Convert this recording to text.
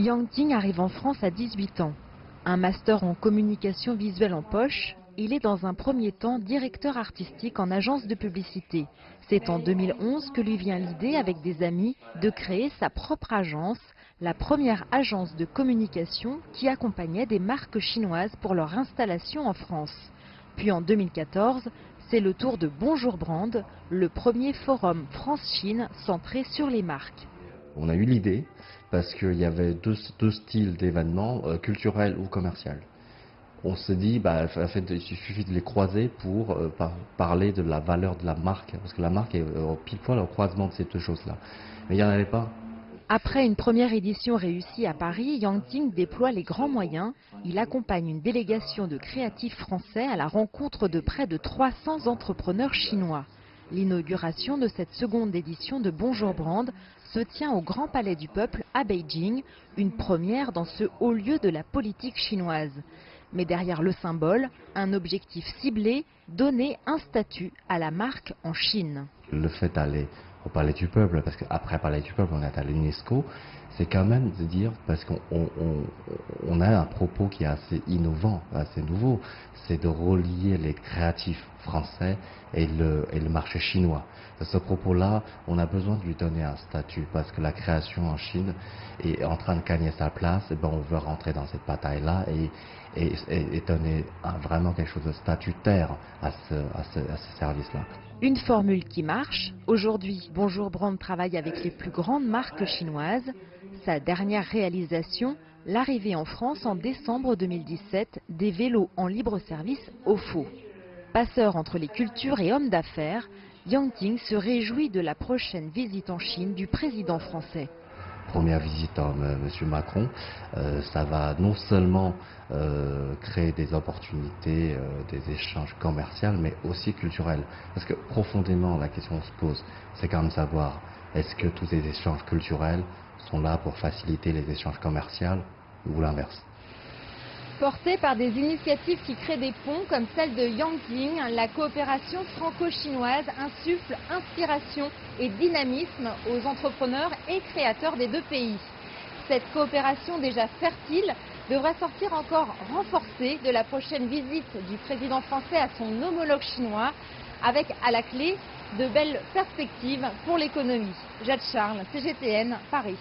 Yang Ting arrive en France à 18 ans. Un master en communication visuelle en poche, il est dans un premier temps directeur artistique en agence de publicité. C'est en 2011 que lui vient l'idée avec des amis de créer sa propre agence, la première agence de communication qui accompagnait des marques chinoises pour leur installation en France. Puis en 2014, c'est le tour de Bonjour Brand, le premier forum France-Chine centré sur les marques. On a eu l'idée parce qu'il y avait deux styles d'événements, culturels ou commercial. On se dit, en fait, il suffit de les croiser pour parler de la valeur de la marque, parce que la marque est pile poil au croisement de ces deux choses-là. Mais il n'y en avait pas. Après une première édition réussie à Paris, Yang Ting déploie les grands moyens. Il accompagne une délégation de créatifs français à la rencontre de près de 300 entrepreneurs chinois. L'inauguration de cette seconde édition de Bonjour Brand se tient au Grand Palais du Peuple à Beijing, une première dans ce haut lieu de la politique chinoise. Mais derrière le symbole, un objectif ciblé, donner un statut à la marque en Chine. Le fait d'aller au Palais du Peuple, parce qu'après Palais du Peuple, on est à l'UNESCO, c'est quand même de dire, parce qu'on a un propos qui est assez innovant, assez nouveau, c'est de relier les créatifs français et le marché chinois. De ce propos-là, on a besoin de lui donner un statut, parce que la création en Chine est en train de gagner sa place, et on veut rentrer dans cette bataille-là et donner vraiment quelque chose de statutaire à ce service-là. Une formule qui marche. Aujourd'hui, Bonjour Brand travaille avec les plus grandes marques chinoises. Sa dernière réalisation, l'arrivée en France en décembre 2017 des vélos en libre service OFO. Passeur entre les cultures et homme d'affaires, Yang Ting se réjouit de la prochaine visite en Chine du président français. Première visite à M. Macron, ça va non seulement créer des opportunités, des échanges commerciaux, mais aussi culturels. Parce que profondément, la question se pose, c'est quand même savoir, est-ce que tous ces échanges culturels sont là pour faciliter les échanges commerciaux ou l'inverse? Portée par des initiatives qui créent des ponts comme celle de Yang Ting, la coopération franco-chinoise insuffle inspiration et dynamisme aux entrepreneurs et créateurs des deux pays. Cette coopération déjà fertile devrait sortir encore renforcée de la prochaine visite du président français à son homologue chinois, avec à la clé de belles perspectives pour l'économie. Jade Charles, CGTN, Paris.